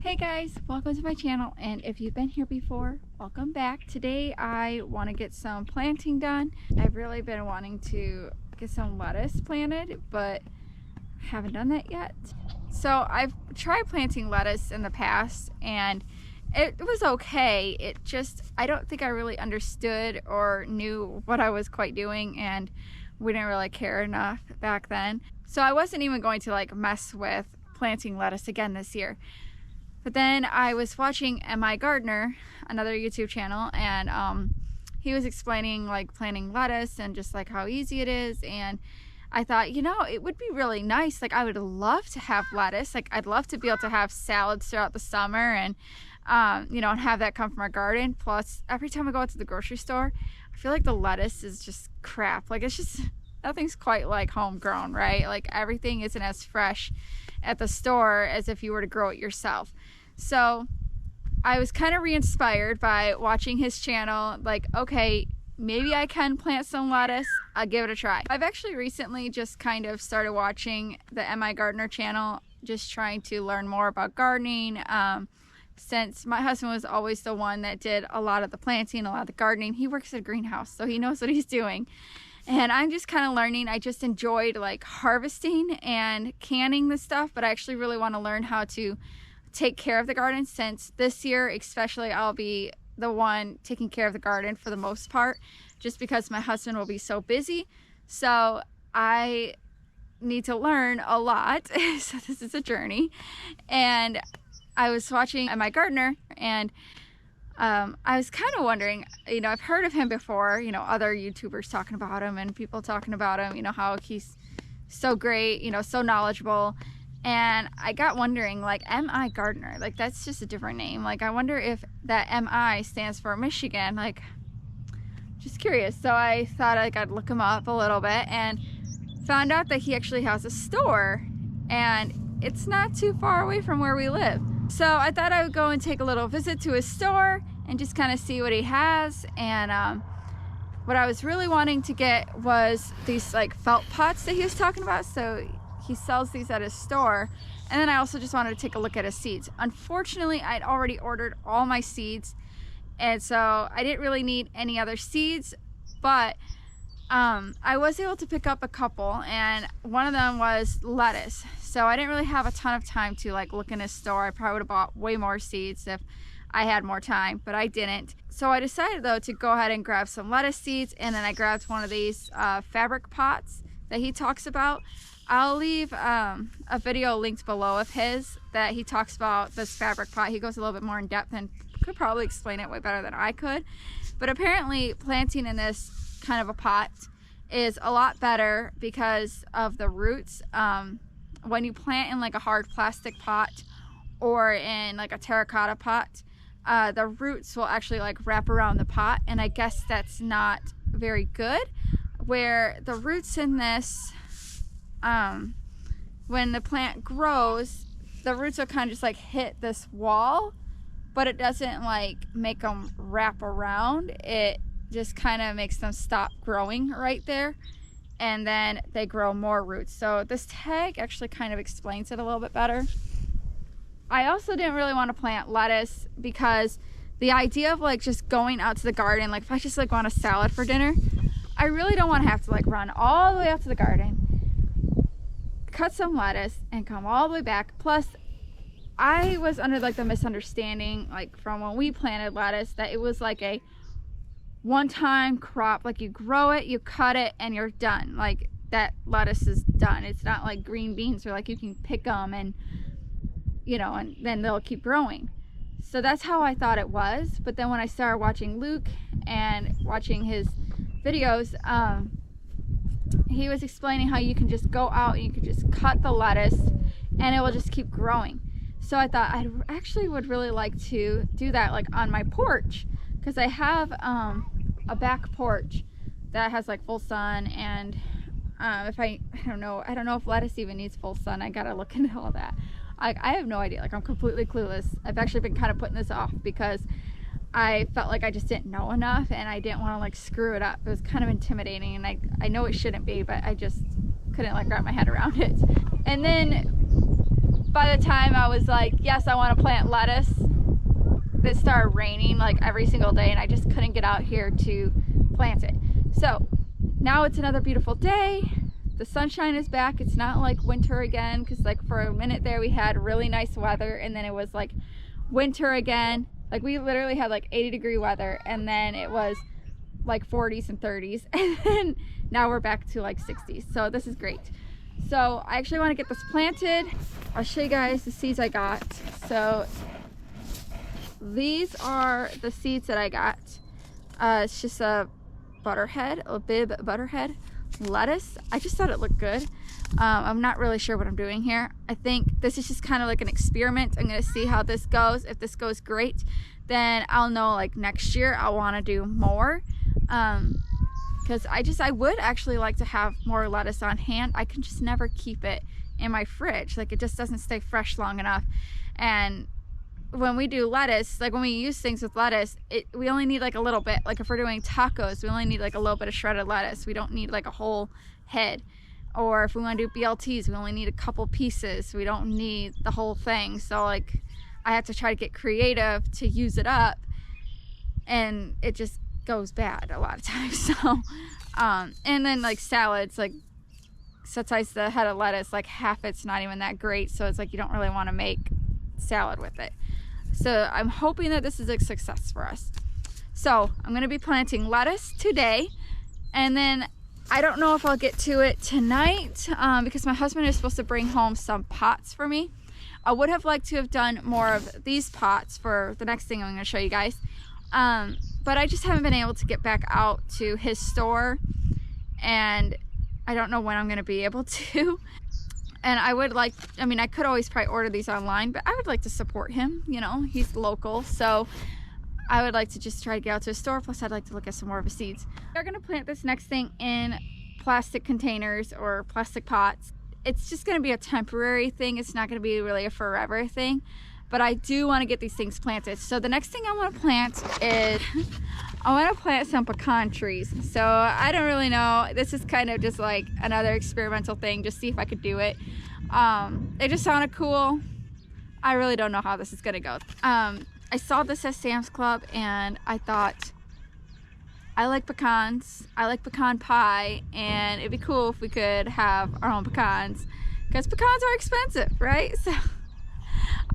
Hey guys, welcome to my channel, and if you've been here before, welcome back. Today I want to get some planting done. I've really been wanting to get some lettuce planted, but haven't done that yet. So I've tried planting lettuce in the past and it was okay. I don't think I really understood or knew what I was quite doing, and we didn't really care enough back then. So I wasn't even going to mess with planting lettuce again this year. But then I was watching M.I. Gardener, another YouTube channel, and he was explaining planting lettuce and just how easy it is. And I thought, it would be really nice. I would love to have lettuce. I'd love to be able to have salads throughout the summer and, and have that come from our garden. Plus, every time I go out to the grocery store, I feel like the lettuce is just crap. It's just, nothing's quite like homegrown, right? Everything isn't as fresh at the store as if you were to grow it yourself. So I was kind of re-inspired by watching his channel. Okay, maybe I can plant some lettuce. I'll give it a try. I've actually recently just kind of started watching the M.I. Gardener channel, just trying to learn more about gardening. Since my husband was always the one that did a lot of the planting, a lot of the gardening. He works at a greenhouse, so he knows what he's doing. And I'm just kind of learning. I just enjoyed harvesting and canning the stuff, but I actually really want to learn how to take care of the garden, since this year especially I'll be the one taking care of the garden for the most part, just because my husband will be so busy. So I need to learn a lot. So this is a journey. And I was watching M.I. Gardener, and I was kind of wondering, I've heard of him before, other YouTubers talking about him and people talking about him, how he's so great, so knowledgeable. And I got wondering, M.I. Gardener, that's just a different name. I wonder if that M.I. stands for Michigan. Just curious. So I thought I'd look him up a little bit and found out that he actually has a store, and it's not too far away from where we live. So I thought I would go and take a little visit to his store and just kind of see what he has. And what I was really wanting to get was these felt pots that he was talking about. So he sells these at his store. And then I also just wanted to take a look at his seeds. Unfortunately, I'd already ordered all my seeds, and so I didn't really need any other seeds, but I was able to pick up a couple, and one of them was lettuce. So I didn't really have a ton of time to look in his store. I probably would have bought way more seeds if I had more time, but I didn't. So I decided though to go ahead and grab some lettuce seeds, and then I grabbed one of these fabric pots that he talks about. I'll leave a video linked below of his that he talks about this fabric pot. He goes a little bit more in depth and could probably explain it way better than I could. But apparently planting in this kind of a pot is a lot better because of the roots. When you plant in a hard plastic pot or in a terracotta pot, the roots will actually wrap around the pot, and I guess that's not very good. Where the roots in this, when the plant grows, the roots will kind of just hit this wall, but it doesn't make them wrap around. It just kind of makes them stop growing right there, and then they grow more roots. So this tag actually kind of explains it a little bit better. I also didn't really want to plant lettuce because the idea of just going out to the garden, if I just want a salad for dinner, I really don't want to have to run all the way out to the garden, cut some lettuce, and come all the way back. Plus, I was under the misunderstanding from when we planted lettuce that it was a one-time crop. You grow it, you cut it, and you're done. That lettuce is done. It's not like green beans where you can pick them and and then they'll keep growing. So that's how I thought it was. But then when I started watching Luke and watching his videos, he was explaining how you can just go out and you can just cut the lettuce and it will just keep growing. So I thought I actually would really like to do that on my porch, because I have a back porch that has full sun, and if I don't know if lettuce even needs full sun. I gotta look into all that. I have no idea. I'm completely clueless. I've actually been kind of putting this off because I felt like I just didn't know enough, and I didn't want to screw it up. It was kind of intimidating, and I know it shouldn't be, but I just couldn't wrap my head around it. And then by the time I was like, yes, I want to plant lettuce, it started raining like every single day and I just couldn't get out here to plant it. So now it's another beautiful day. The sunshine is back. It's not like winter again, because like for a minute there we had really nice weather and then it was like winter again. Like we literally had like 80-degree weather and then it was like 40s and 30s and then now we're back to like 60s. So this is great. So I actually want to get this planted. I'll show you guys the seeds I got. So these are the seeds that I got. It's just a butterhead, a bib butterhead lettuce. I just thought it looked good. I'm not really sure what I'm doing here. I think this is just kind of like an experiment. I'm gonna see how this goes. If this goes great, then I'll know like next year I'll want to do more. Because I would actually like to have more lettuce on hand. I can just never keep it in my fridge. Like it just doesn't stay fresh long enough. And when we do lettuce, like when we use things with lettuce, we only need like a little bit. Like if we're doing tacos, we only need like a little bit of shredded lettuce. We don't need like a whole head. Or if we want to do BLTs, we only need a couple pieces. We don't need the whole thing. So like I have to try to get creative to use it up, and it just goes bad a lot of times. So and then like salads, like sometimes the head of lettuce, like half it's not even that great, so it's like you don't really want to make salad with it. So I'm hoping that this is a success for us. So I'm going to be planting lettuce today, and then I don't know if I'll get to it tonight because my husband is supposed to bring home some pots for me. I would have liked to have done more of these pots for the next thing I'm going to show you guys, but I just haven't been able to get back out to his store, and I don't know when I'm going to be able to. And I would like, I mean, I could always probably order these online, but I would like to support him, you know, he's local. So I would like to just try to get out to a store. Plus I'd like to look at some more of his seeds. We're going to plant this next thing in plastic containers or plastic pots. It's just going to be a temporary thing. It's not going to be really a forever thing, but I do want to get these things planted. So the next thing I want to plant is, I want to plant some pecan trees. So I don't really know. This is kind of just like another experimental thing, just see if I could do it. It just sounded cool. I really don't know how this is going to go. I saw this at Sam's Club and I thought, I like pecans. I like pecan pie, and it'd be cool if we could have our own pecans, because pecans are expensive, right? So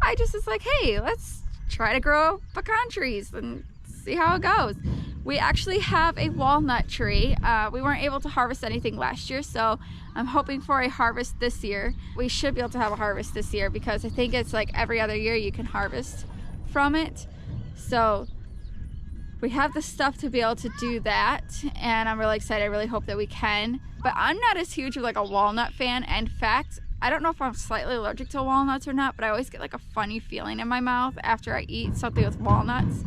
I just was like, hey, let's try to grow pecan trees and see how it goes. We actually have a walnut tree. We weren't able to harvest anything last year, so I'm hoping for a harvest this year. We should be able to have a harvest this year, because I think it's like every other year you can harvest from it. So we have the stuff to be able to do that, and I'm really excited. I really hope that we can. But I'm not as huge of like a walnut fan. In fact, I don't know if I'm slightly allergic to walnuts or not, but I always get like a funny feeling in my mouth after I eat something with walnuts.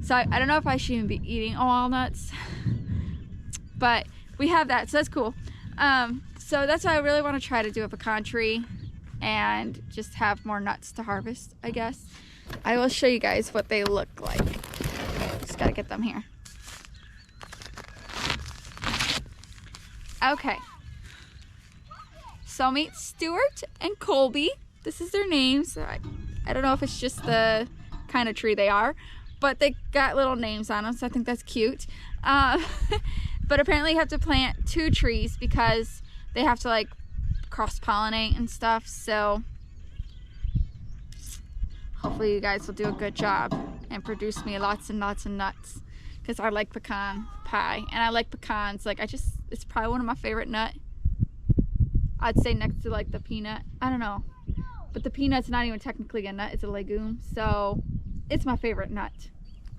So I don't know if I should even be eating walnuts, but we have that, so that's cool. So that's why I really want to try to do a pecan tree and just have more nuts to harvest, I guess. I will show you guys what they look like. Just gotta get them here. Okay. So meet Stuart and Colby. This is their names. I don't know if it's just the kind of tree they are, but they got little names on them, so I think that's cute. But apparently you have to plant 2 trees because they have to like cross-pollinate and stuff. So hopefully you guys will do a good job and produce me lots and lots of nuts, because I like pecan pie and I like pecans. Like it's probably one of my favorite nut. I'd say next to like the peanut. I don't know, but the peanut's not even technically a nut, it's a legume. So it's my favorite nut.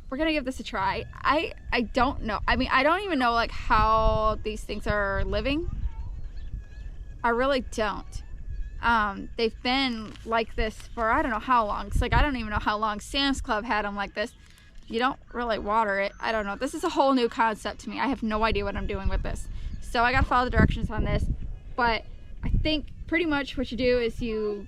We're gonna give this a try. I don't know. I mean, I don't even know like how these things are living. I really don't. They've been like this for I don't know how long. It's like I don't even know how long Sam's Club had them like this. You don't really water it. I don't know. This is a whole new concept to me. I have no idea what I'm doing with this. So I gotta follow the directions on this. But I think pretty much what you do is you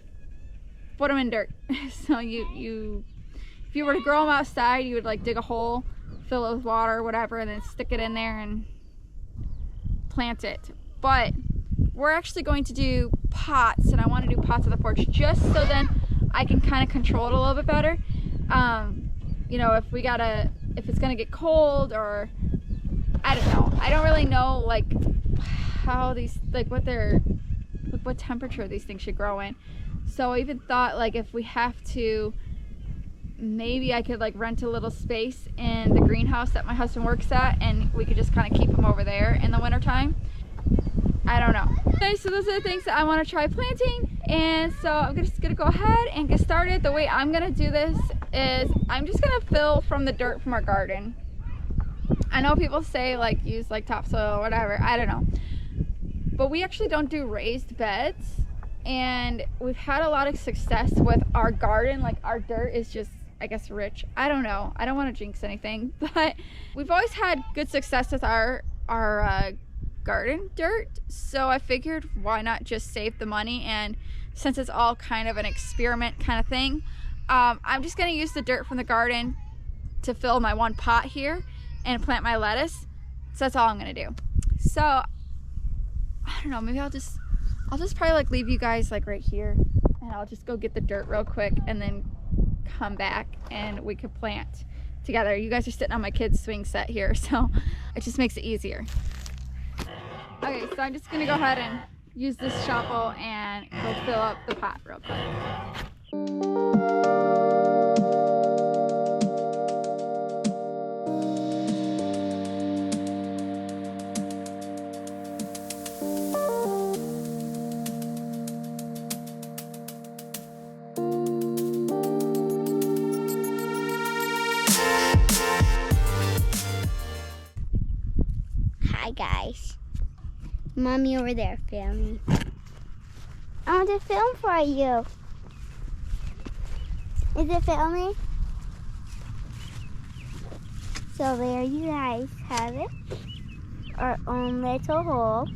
put them in dirt. So if you were to grow them outside, you would like dig a hole, fill it with water or whatever, and then stick it in there and plant it. But we're actually going to do pots, and I want to do pots on the porch just so then I can kind of control it a little bit better. You know, if it's gonna get cold, or I don't know. I don't really know like how these, like what temperature these things should grow in. So I even thought like if we have to, maybe I could like rent a little space in the greenhouse that my husband works at, and we could just kind of keep them over there in the wintertime. I don't know. Okay, so those are the things that I want to try planting, and so I'm just gonna go ahead and get started. The way I'm gonna do this is I'm just gonna fill from the dirt from our garden. I know people say like use like topsoil or whatever, I don't know, but we actually don't do raised beds, and we've had a lot of success with our garden. Like our dirt is just, I guess, rich. I don't know, I don't want to jinx anything, but we've always had good success with our garden dirt. So I figured why not just save the money, and since it's all kind of an experiment kind of thing, I'm just going to use the dirt from the garden to fill my one pot here and plant my lettuce. So that's all I'm going to do. So I don't know, maybe I'll just probably like leave you guys like right here, and I'll just go get the dirt real quick and then come back and we could plant together. You guys are sitting on my kids' swing set here, so it just makes it easier. Okay, so I'm just gonna go ahead and use this shovel and go fill up the pot real quick. Hi guys. Mommy over there filming. I want to film for you. Is it filming? So there you guys have it. Our own little hole.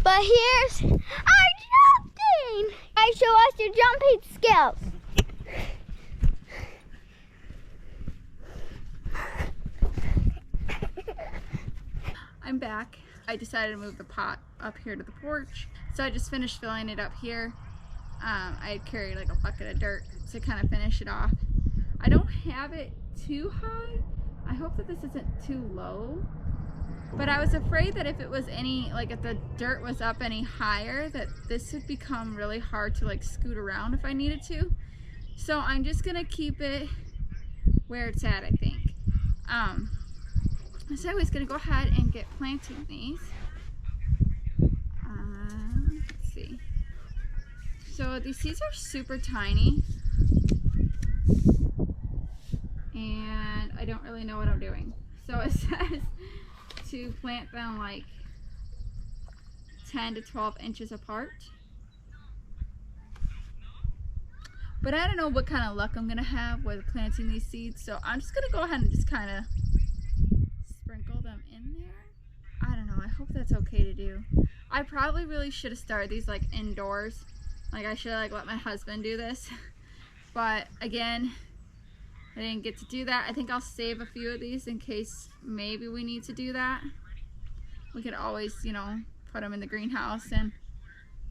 But here's our jumping! I show us your jumping skills. I'm back. I decided to move the pot up here to the porch, so I just finished filling it up here. I carried like a bucket of dirt to kind of finish it off. I don't have it too high. I hope that this isn't too low, but I was afraid that if it was any, like if the dirt was up any higher, that this would become really hard to like scoot around if I needed to. So I'm just gonna keep it where it's at, I think. So I was gonna go ahead and get planting these. Let's see. So these seeds are super tiny, and I don't really know what I'm doing. So it says to plant them like 10 to 12 inches apart. But I don't know what kind of luck I'm gonna have with planting these seeds, so I'm just gonna go ahead and just kind of sprinkle them in there. I don't know, I hope that's okay to do. I probably really should have started these like indoors. Like I should have like let my husband do this. But again, I didn't get to do that. I think I'll save a few of these in case maybe we need to do that. We could always, you know, put them in the greenhouse and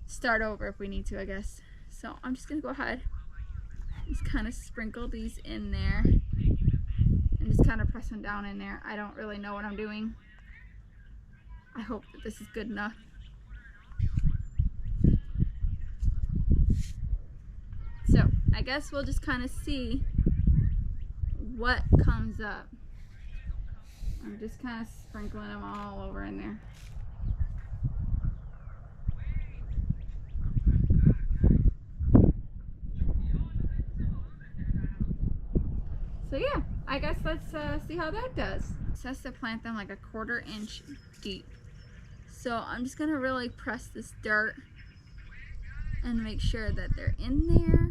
start over if we need to, I guess. So I'm just gonna go ahead, just kind of sprinkle these in there and just kind of press them down in there. I don't really know what I'm doing. I hope that this is good enough. So I guess we'll just kind of see what comes up. I'm just kind of sprinkling them all over in there. So yeah, I guess let's see how that does. It says to plant them like a 1/4 inch deep. So I'm just gonna really press this dirt and make sure that they're in there.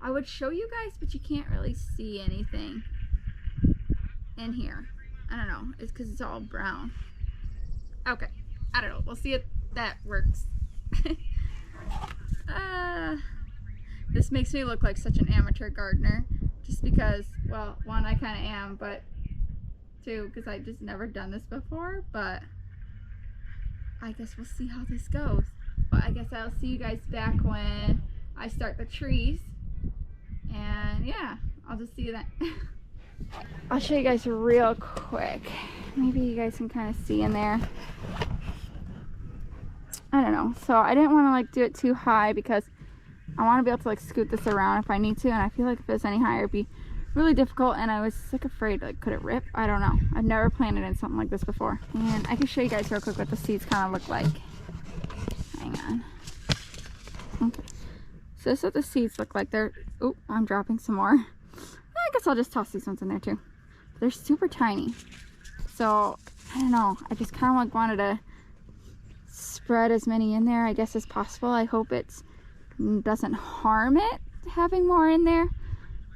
I would show you guys, but you can't really see anything in here. I don't know, it's because it's all brown. Okay, I don't know, we'll see if that works. This makes me look like such an amateur gardener, just because, well, one, I kind of am, but two, because I've just never done this before. But I guess we'll see how this goes. But I guess I'll see you guys back when I start the trees. And yeah, I'll just see you then. I'll show you guys real quick. Maybe you guys can kind of see in there. I don't know. So I didn't want to like do it too high because I want to be able to like scoot this around if I need to. And I feel like if it was any higher, it'd be really difficult. And I was like afraid, like, could it rip? I don't know. I've never planted in something like this before. And I can show you guys real quick what the seeds kind of look like. Hang on. Okay. So this is what the seeds look like. They're, oh, I'm dropping some more. I guess I'll just toss these ones in there too. They're super tiny. So, I don't know. I just kind of like wanted to spread as many in there, I guess, as possible. I hope it doesn't harm it having more in there.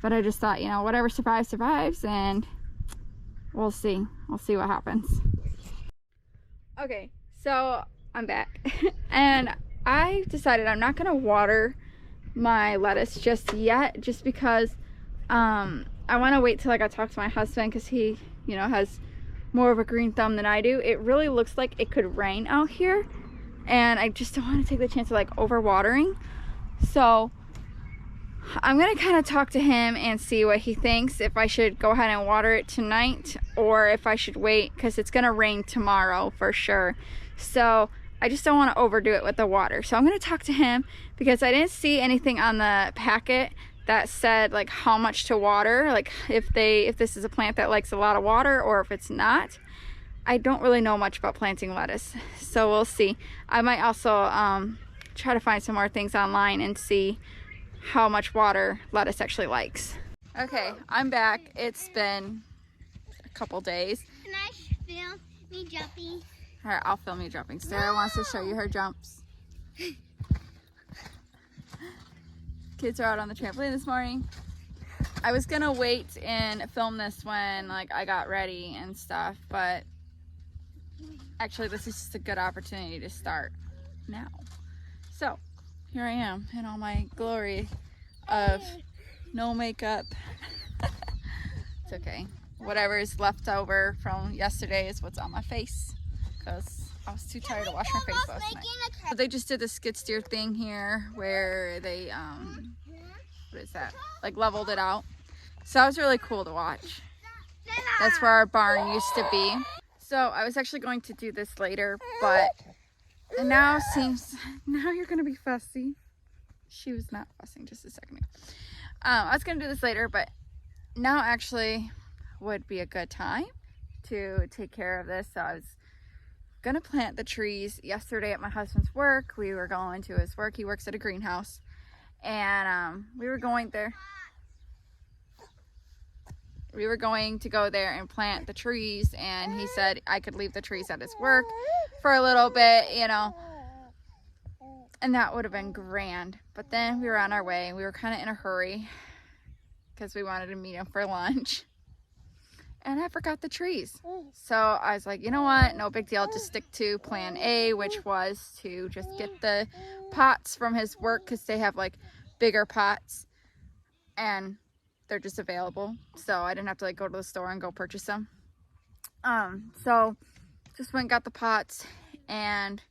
But I just thought, you know, whatever survives, survives. And we'll see. We'll see what happens. Okay, so I'm back. And I decided I'm not going to water my lettuce just yet, just because I want to wait till I talk to my husband, because he, you know, has more of a green thumb than I do. It really looks like it could rain out here, and I just don't want to take the chance of like over watering. So I'm gonna kind of talk to him and see what he thinks, if I should go ahead and water it tonight or if I should wait, because it's gonna rain tomorrow for sure. So I just don't want to overdo it with the water. So I'm going to talk to him, because I didn't see anything on the packet that said like how much to water, like if this is a plant that likes a lot of water or if it's not. I don't really know much about planting lettuce, so we'll see. I might also try to find some more things online and see how much water lettuce actually likes. Okay, I'm back. It's been a couple days. Can I film me jumping? All right, I'll film you jumping. Sarah wants to show you her jumps. Kids are out on the trampoline this morning. I was gonna wait and film this when like I got ready and stuff, but actually this is just a good opportunity to start now. So here I am in all my glory of no makeup. It's okay. Whatever is left over from yesterday is what's on my face, because I was too tired to wash my face last night. So they just did the skid steer thing here where they what is that, like leveled it out. So that was really cool to watch. That's where our barn used to be. So I was actually going to do this later, but now you're gonna be fussy. She was not fussing just a second ago. I was gonna do this later, but now actually would be a good time to take care of this. So I was gonna plant the trees yesterday at my husband's work. We were going to his work. He works at a greenhouse, and we were going to go there and plant the trees, and he said I could leave the trees at his work for a little bit, you know, and that would have been grand. But then we were on our way, and we were kind of in a hurry because we wanted to meet him for lunch, and I forgot the trees. So I was like, you know what, no big deal, I'll just stick to plan A, which was to just get the pots from his work, because they have like bigger pots and they're just available, so I didn't have to like go to the store and go purchase them. So just went and got the pots, and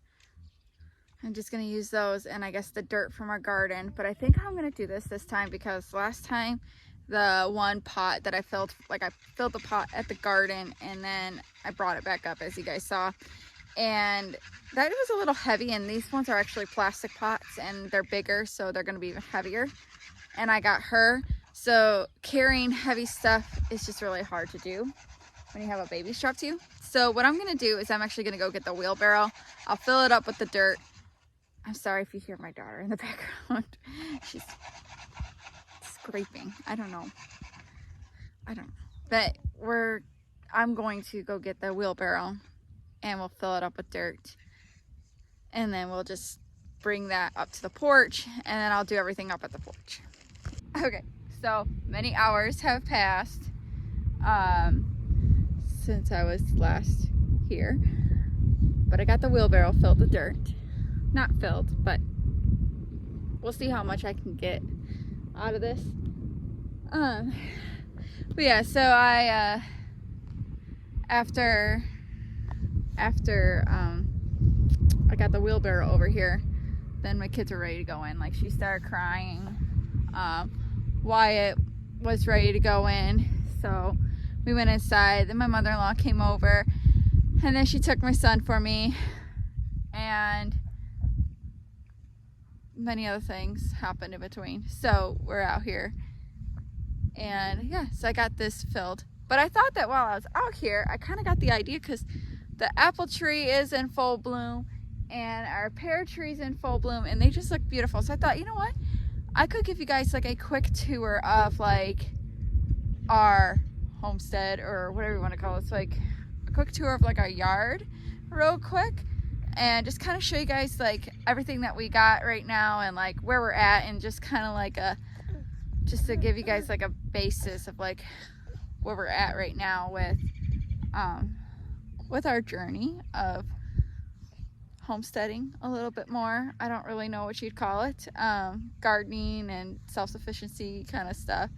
I'm just gonna use those, and I guess the dirt from our garden. But I think I'm gonna do this time, because last time the one pot that I filled the pot at the garden, and then I brought it back up, as you guys saw, and that was a little heavy, and these ones are actually plastic pots and they're bigger, so they're gonna be even heavier. And I got her, so carrying heavy stuff is just really hard to do when you have a baby strapped to you. So what I'm gonna do is I'm actually gonna go get the wheelbarrow. I'll fill it up with the dirt. I'm sorry if you hear my daughter in the background. She's scraping. I don't know. But I'm going to go get the wheelbarrow, and we'll fill it up with dirt, and then we'll just bring that up to the porch, and then I'll do everything up at the porch. Okay, so many hours have passed since I was last here, but I got the wheelbarrow filled with dirt. Not filled, but we'll see how much I can get out of this. But yeah, so I after I got the wheelbarrow over here, then my kids are ready to go in. Like, she started crying. Wyatt was ready to go in, so we went inside. Then my mother-in-law came over, and then she took my son for me, and many other things happened in between. So we're out here, and yeah, so I got this filled. But I thought that while I was out here, I kind of got the idea, because the apple tree is in full bloom and our pear tree's in full bloom, and they just look beautiful. So I thought, you know what, I could give you guys like a quick tour of like our homestead, or whatever you want to call it. It's like a quick tour of like our yard real quick, and just kind of show you guys like everything that we got right now, and like where we're at, and just kind of like just to give you guys like a basis of like where we're at right now with our journey of homesteading a little bit more. I don't really know what you'd call it. Gardening and self-sufficiency kind of stuff.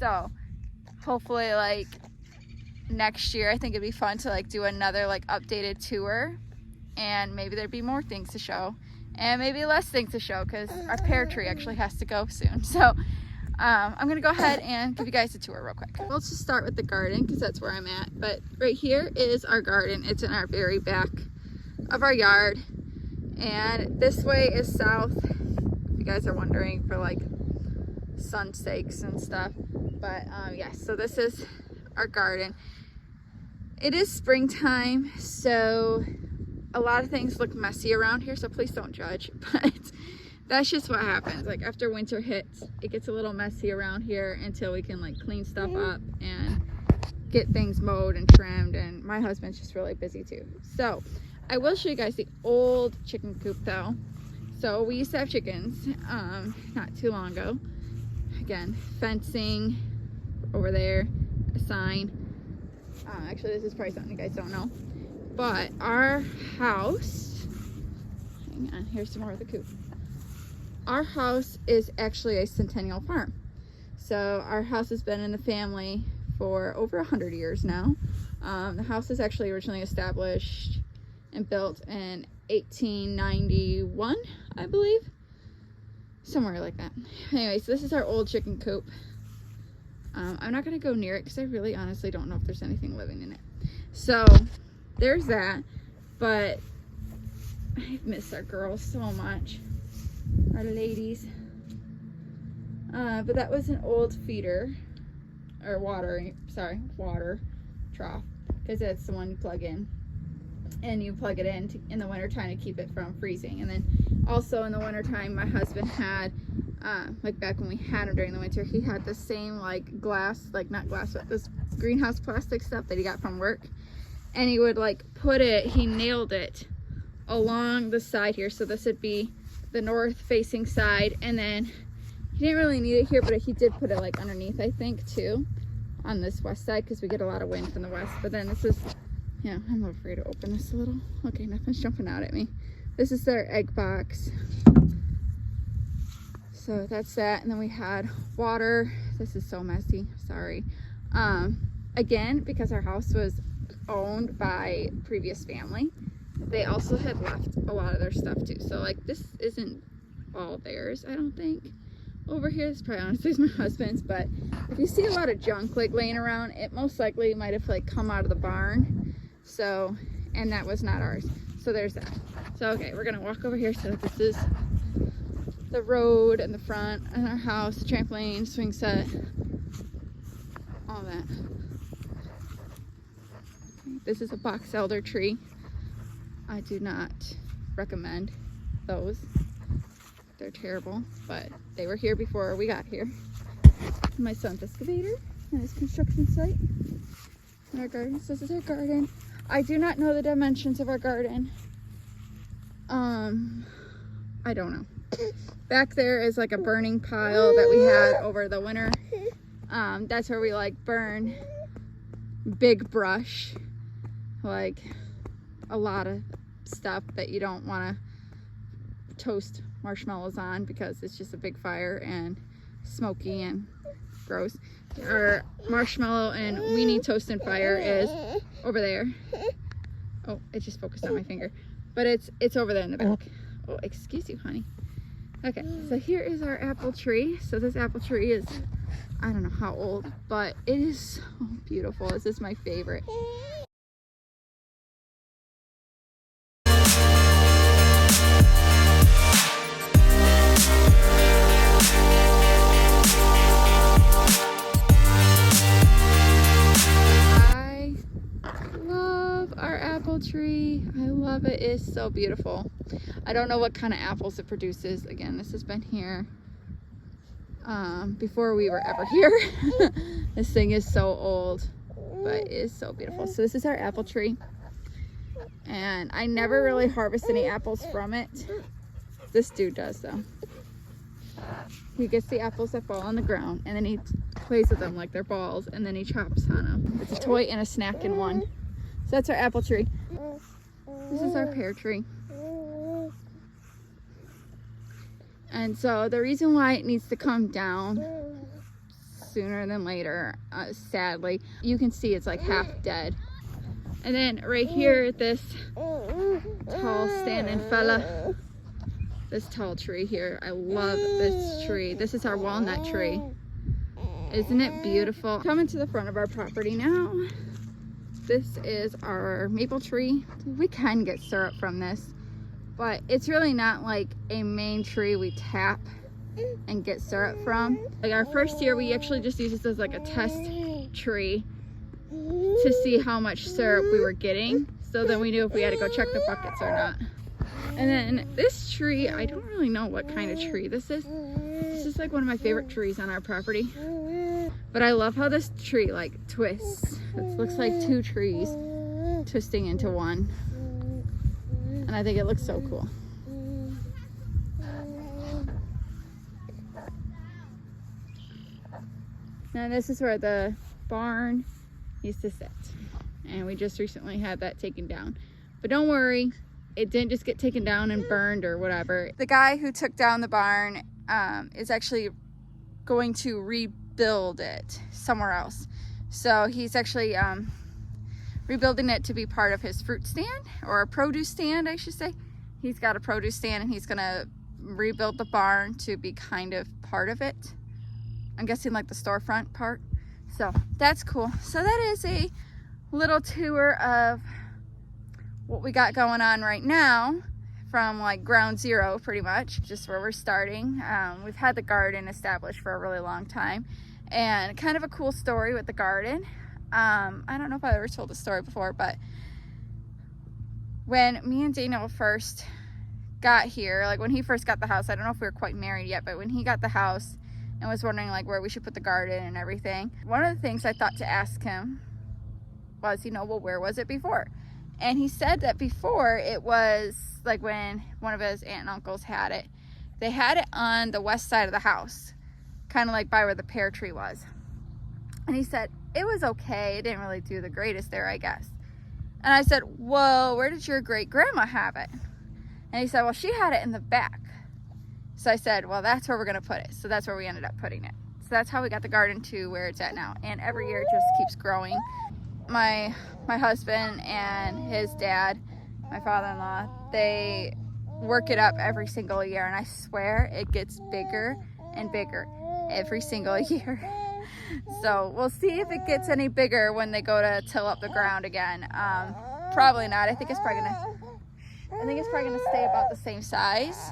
So hopefully like next year, I think it'd be fun to like do another like updated tour, and maybe there'd be more things to show, and maybe less things to show, because our pear tree actually has to go soon. So I'm gonna go ahead and give you guys a tour real quick. Let's just start with the garden, because that's where I'm at. But right here is our garden. It's in our very back of our yard, and this way is south, if you guys are wondering, for like sun sakes and stuff. But yes, so this is our garden. It is springtime, so a lot of things look messy around here, so please don't judge, but that's just what happens. Like, after winter hits, it gets a little messy around here until we can like clean stuff up and get things mowed and trimmed, and my husband's just really busy too. So I will show you guys the old chicken coop though. So we used to have chickens not too long ago. Again, fencing over there, a sign. Actually, this is probably something you guys don't know, but our house, hang on, here's some more of the coop. Our house is actually a centennial farm. So our house has been in the family for over 100 years now. The house is actually originally established and built in 1891, I believe. Somewhere like that. Anyway, so this is our old chicken coop. I'm not going to go near it because I really honestly don't know if there's anything living in it. So there's that. But I miss our girls so much. Our ladies. But that was an old feeder. Or water trough. Because that's the one you plug in. And you plug it in the wintertime to keep it from freezing. And then also in the wintertime, my husband had, like back when we had him during the winter, he had the same like glass, like not glass, but this greenhouse plastic stuff that he got from work. And he would like he nailed it along the side here. So this would be the north facing side. And then he didn't really need it here, but he did put it like underneath, I think, too, on this west side, because we get a lot of wind from the west. But then this is, yeah, I'm afraid to open this a little. Okay, nothing's jumping out at me. This is their egg box. So that's that. And then we had water. This is so messy, sorry. Again, because our house was owned by previous family, they also had left a lot of their stuff too. So like, this isn't all theirs, I don't think. Over here, this probably honestly is my husband's, but if you see a lot of junk like laying around, it most likely might have like come out of the barn. So, and that was not ours. So there's that. So okay, we're gonna walk over here. So this is the road and the front and our house, trampoline, swing set, all that. This is a box elder tree. I do not recommend those. They're terrible, but they were here before we got here. My son's excavator and his construction site. And our garden. So this is our garden. I do not know the dimensions of our garden. I don't know. Back there is like a burning pile that we had over the winter. That's where we like burn big brush, like a lot of stuff that you don't want to toast marshmallows on, because it's just a big fire and smoky and gross. Our marshmallow and weenie toasting fire is over there. Oh, it just focused on my finger. but it's over there in the back. Oh, excuse you, honey. Okay, so here is our apple tree. So this apple tree is, I don't know how old, but it is so beautiful. This is my favorite. Tree. I love it. It's so beautiful. I don't know what kind of apples it produces. Again, this has been here before we were ever here. This thing is so old, but it is so beautiful. So this is our apple tree, and I never really harvest any apples from it. This dude does though. He gets the apples that fall on the ground, and then he plays with them like they're balls, and then he chops on them. It's a toy and a snack in one. So that's our apple tree. This is our pear tree. And so the reason why it needs to come down sooner than later, sadly, you can see it's like half dead. And then right here, this tall standing fella, this tall tree here, I love this tree. This is our walnut tree. Isn't it beautiful? Coming to the front of our property now. This is our maple tree. We can get syrup from this, but it's really not like a main tree we tap and get syrup from. Like our first year, we actually just used this as like a test tree to see how much syrup we were getting. So then we knew if we had to go check the buckets or not. And then this tree, I don't really know what kind of tree this is. This is like one of my favorite trees on our property. But I love how this tree like twists. It looks like two trees twisting into one. And I think it looks so cool. Now this is where the barn used to sit. And we just recently had that taken down. But don't worry, it didn't just get taken down and burned or whatever. The guy who took down the barn is actually going to rebuild it somewhere else. So he's actually rebuilding it to be part of his fruit stand, or a produce stand, I should say. He's got a produce stand, and he's gonna rebuild the barn to be kind of part of it. I'm guessing like the storefront part. So that's cool. So that is a little tour of what we got going on right now, from like ground zero pretty much, just where we're starting. We've had the garden established for a really long time, and kind of a cool story with the garden. I don't know if I ever told the story before, but when me and Daniel first got here, like when he first got the house, I don't know if we were quite married yet, but when he got the house and was wondering like where we should put the garden and everything, one of the things I thought to ask him was, you know, well, where was it before? And he said that before it was like when one of his aunt and uncles had it, they had it on the west side of the house, kind of like by where the pear tree was. And he said it was okay, it didn't really do the greatest there, I guess. And I said, well, where did your great grandma have it? And he said, well, she had it in the back. So I said, well, that's where we're gonna put it. So that's where we ended up putting it. So that's how we got the garden to where it's at now. And every year it just keeps growing. My husband and his dad, my father-in-law, they work it up every single year, and I swear it gets bigger and bigger every single year. So we'll see if it gets any bigger when they go to till up the ground again. Probably not. I think it's probably gonna stay about the same size.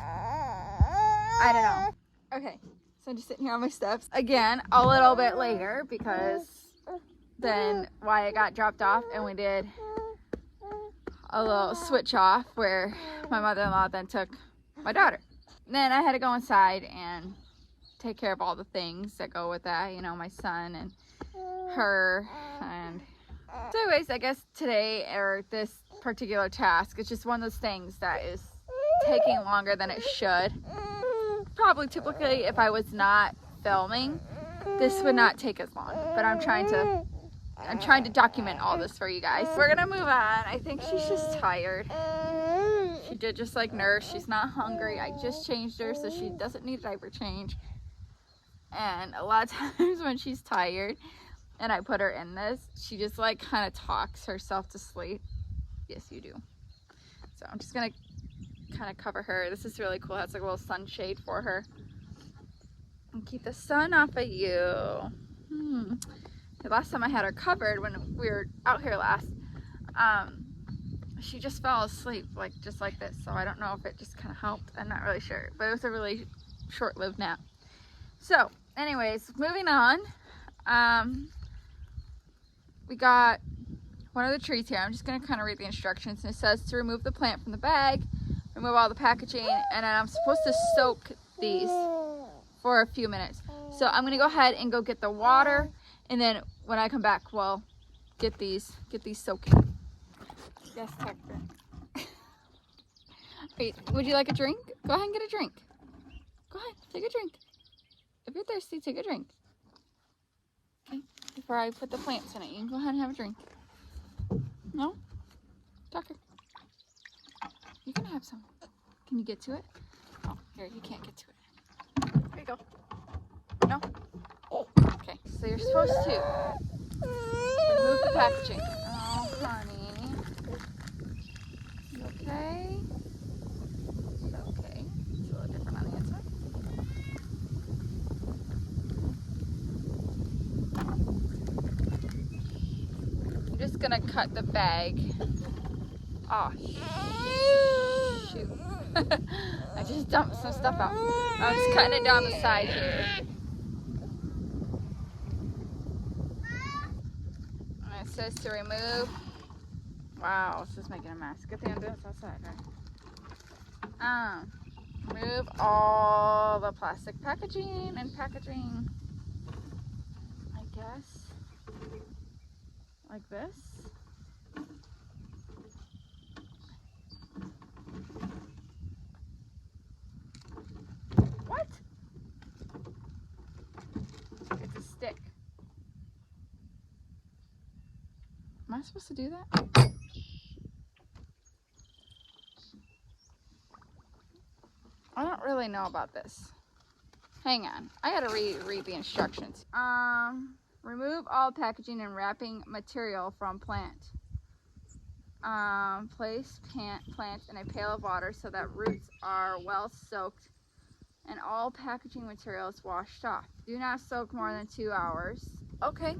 I don't know. Okay, so I'm just sitting here on my steps again a little bit later, because then Wyatt got dropped off and we did a little switch off where my mother-in-law then took my daughter. Then I had to go inside and take care of all the things that go with that, you know, my son and her. And so anyways, I guess today, or this particular task, it's just one of those things that is taking longer than it should. Probably typically if I was not filming, this would not take as long, but I'm trying to document all this for you guys. We're gonna move on. I think she's just tired. She did just like Nurse. She's not hungry. I just changed her so she doesn't need a diaper change. And a lot of times when she's tired and I put her in this, she just like kind of talks herself to sleep. Yes, you do. So I'm just gonna kind of cover her. This is really cool. It has like a little sunshade for her. And keep the sun off of you. The last time I had her covered, when we were out here last, she just fell asleep, like just like this. So I don't know if it just kind of helped. I'm not really sure, but it was a really short-lived nap. So anyways, moving on. We got one of the trees here. I'm just gonna kind of read the instructions. And it says to remove the plant from the bag, remove all the packaging, and then I'm supposed to soak these for a few minutes. So I'm gonna go ahead and go get the water, and then when I come back, we'll get these soaking. Yes, Tucker. Wait, would you like a drink? Go ahead and get a drink. Go ahead, take a drink. If you're thirsty, take a drink. Okay, before I put the plants in it, you can go ahead and have a drink. No? Tucker. You can have some. Can you get to it? Oh, here, you can't get to it. There you go. No? Okay, so you're supposed to remove the packaging. Oh, honey. You okay? It's okay. It's a little different on the inside. I'm just gonna cut the bag. Oh, shoot. I just dumped some stuff out. I'm just cutting it down the side here. And it says to remove. Wow, this is making a mess. Good thing I'm doing this outside, right? Remove all the plastic packaging and packaging. I guess. Like this. What? It's a stick. Am I supposed to do that? I don't really know about this. Hang on. I gotta read the instructions. Remove all packaging and wrapping material from plant. Place plant in a pail of water so that roots are well soaked and all packaging materials washed off. Do not soak more than 2 hours. Okay,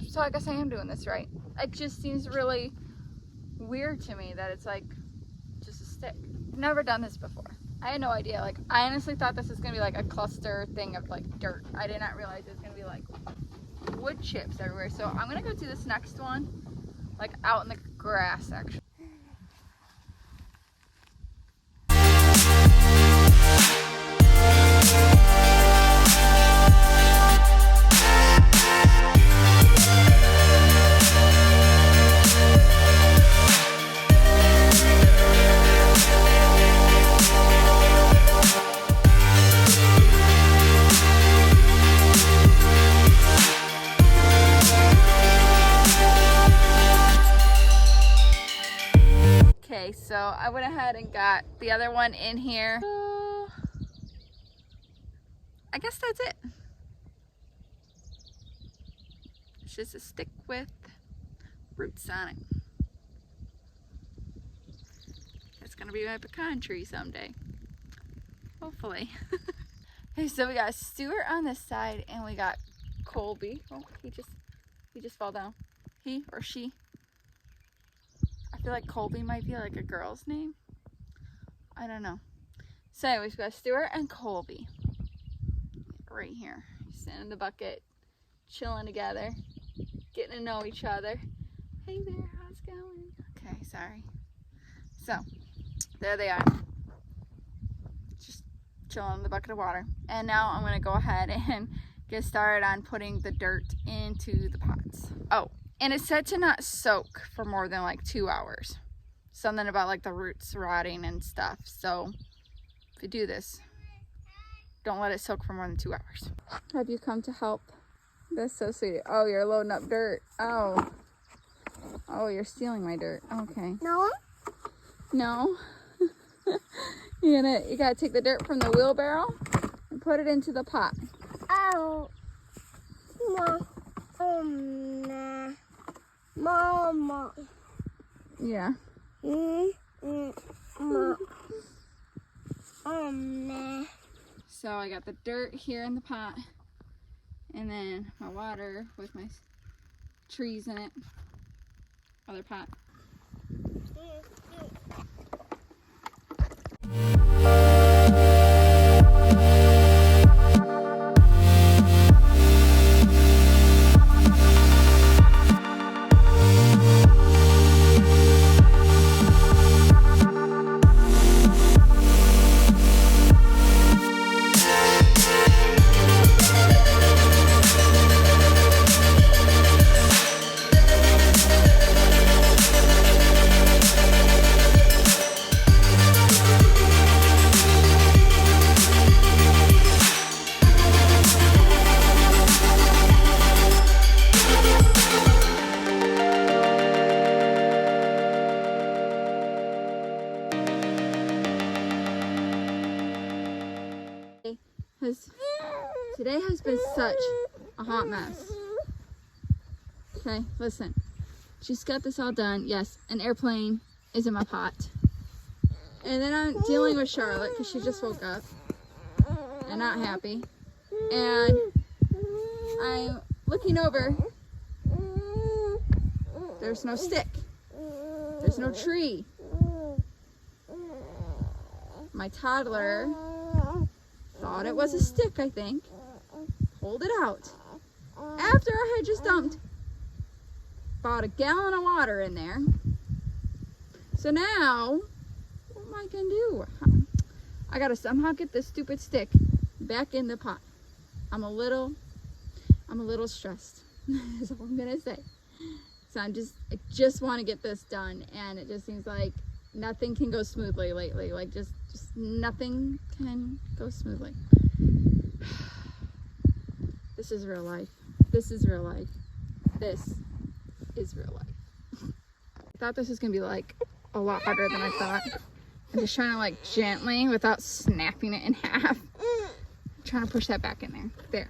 so I guess I am doing this right. It just seems really weird to me that it's like just a stick. I've never done this before. I had no idea. Like, I honestly thought this was gonna be like a cluster thing of like dirt. I did not realize it was gonna be like wood chips everywhere. So I'm gonna go do this next one, like out in the grass actually. Okay, so I went ahead and got the other one in here. So I guess that's it. It's just a stick with roots on it. It's gonna be my pecan tree someday. Hopefully. Okay, so we got Stuart on this side and we got Colby. Oh, he just fell down. He or she. I feel like Colby might be like a girl's name. I don't know. So anyways, we got Stuart and Colby right here. Sitting in the bucket, chilling together, getting to know each other. Hey there, how's it going? Okay, sorry. So, there they are. Just chilling in the bucket of water. And now I'm gonna go ahead and get started on putting the dirt into the pots. Oh, and it said to not soak for more than like 2 hours. Something about like the roots rotting and stuff. So if you do this, don't let it soak for more than 2 hours. Have you come to help? That's so sweet. Oh, you're loading up dirt. Oh. Oh, you're stealing my dirt. Okay. No? No? You gotta take the dirt from the wheelbarrow and put it into the pot. Oh. Mama. Yeah. So I got the dirt here in the pot, and then my water with my trees in it. Other pot. Today has been such a hot mess. Okay, listen. She's got this all done. Yes, an airplane is in my pot. And then I'm dealing with Charlotte because she just woke up and not happy. And I'm looking over. There's no stick. There's no tree. My toddler thought it was a stick, I think. Pulled it out. After I had just dumped about a gallon of water in there. So now, what am I gonna do? I gotta somehow get this stupid stick back in the pot. I'm a little stressed. That's all I'm gonna say. So I just want to get this done, and it just seems like nothing can go smoothly lately. Like just nothing can go smoothly. This is real life. This is real life. This is real life. I thought this was gonna be like a lot harder than I thought. I'm just trying to like gently, without snapping it in half, trying to push that back in there. There.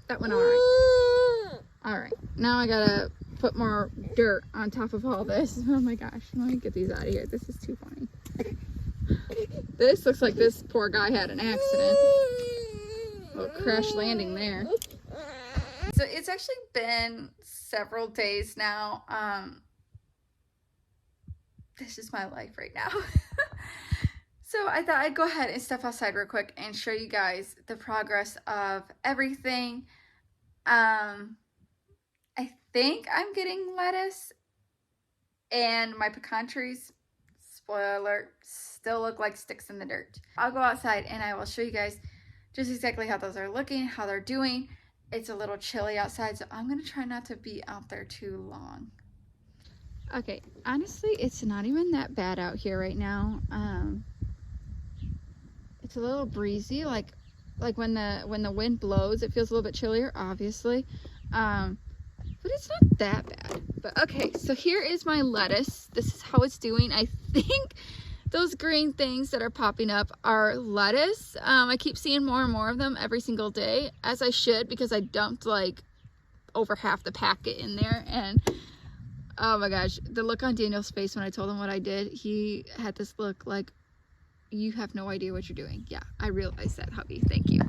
That went all right. All right. Now I gotta put more dirt on top of all this. Oh my gosh. Let me get these out of here. This is too funny. Okay. This looks like this poor guy had an accident. A little crash landing there. So it's actually been several days now. This is my life right now. So I thought I'd go ahead and step outside real quick and show you guys the progress of everything. I think I'm getting lettuce, and my pecan trees, spoiler alert, still look like sticks in the dirt. I'll go outside and I will show you guys just exactly how those are looking, how they're doing. It's a little chilly outside, so I'm gonna try not to be out there too long. Okay, honestly, it's not even that bad out here right now. It's a little breezy, like when the wind blows, it feels a little bit chillier, obviously. But it's not that bad. But okay, so here is my lettuce. This is how it's doing. I think those green things that are popping up are lettuce. I keep seeing more and more of them every single day, as I should, because I dumped like over half the packet in there. And oh my gosh, the look on Daniel's face when I told him what I did, he had this look like, you have no idea what you're doing. Yeah, I realized that, hubby. Thank you.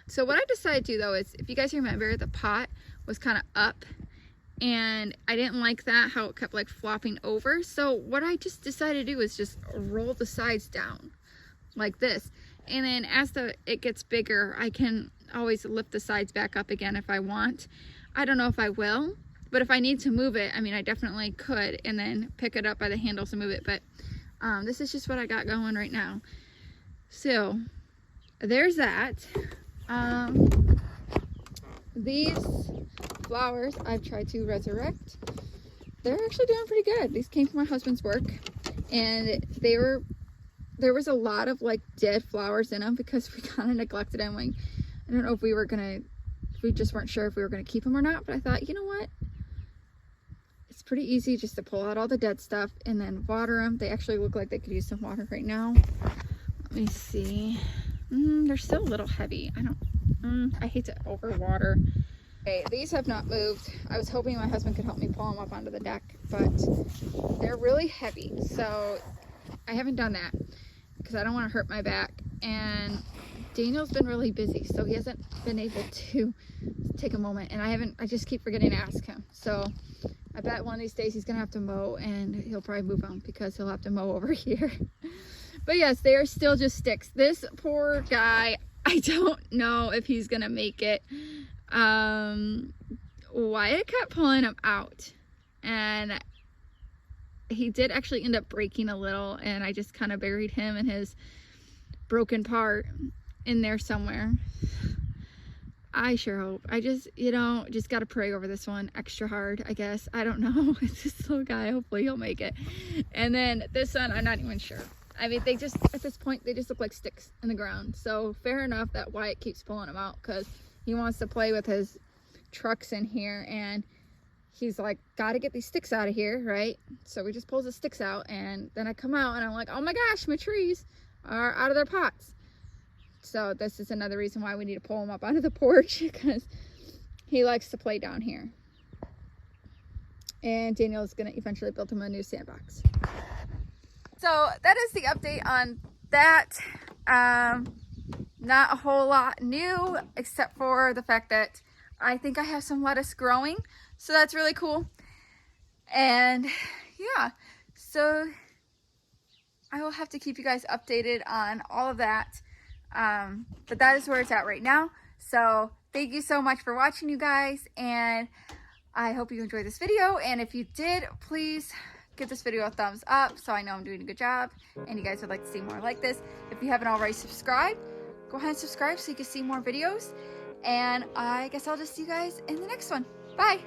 So what I decided to do though is, if you guys remember, the pot was kind of up and I didn't like that, how it kept like flopping over. So what I just decided to do is just roll the sides down like this. And then as it gets bigger, I can always lift the sides back up again if I want. I don't know if I will, but if I need to move it, I mean, I definitely could, and then pick it up by the handles and move it. But this is just what I got going right now. So there's that. These flowers I've tried to resurrect. They're actually doing pretty good. These came from my husband's work, and there was a lot of like dead flowers in them because we kind of neglected them. Like, I don't know if we just weren't sure if we were gonna keep them or not, but I thought, you know what? It's pretty easy just to pull out all the dead stuff and then water them. They actually look like they could use some water right now. Let me see. They're still a little heavy. I hate to overwater. Okay, these have not moved. I was hoping my husband could help me pull them up onto the deck, but they're really heavy. So I haven't done that because I don't want to hurt my back and Daniel's been really busy, so he hasn't been able to take a moment, and I just keep forgetting to ask him. So I bet one of these days he's gonna have to mow, and he'll probably move on because he'll have to mow over here. But yes, they are still just sticks. This poor guy, I don't know if he's gonna make it. Wyatt kept pulling him out, and he did actually end up breaking a little, and I just kind of buried him and his broken part in there somewhere. I sure hope. I just, you know, just got to pray over this one extra hard, I guess. I don't know. It's this little guy. Hopefully he'll make it. And then this one, I'm not even sure. I mean, they just, at this point, they just look like sticks in the ground. So fair enough that Wyatt keeps pulling them out because he wants to play with his trucks in here. And he's like, got to get these sticks out of here, right? So we just pulls the sticks out. And then I come out and I'm like, oh my gosh, my trees are out of their pots. So this is another reason why we need to pull him up onto the porch, because he likes to play down here. And Daniel's gonna eventually build him a new sandbox. So that is the update on that. Not a whole lot new, except for the fact that I think I have some lettuce growing. So that's really cool. And yeah, so I will have to keep you guys updated on all of that. But that is where it's at right now. So thank you so much for watching, you guys, and I hope you enjoyed this video. And if you did, please give this video a thumbs up so I know I'm doing a good job and you guys would like to see more like this. If you haven't already subscribed, go ahead and subscribe so you can see more videos. And I guess I'll just see you guys in the next one. Bye.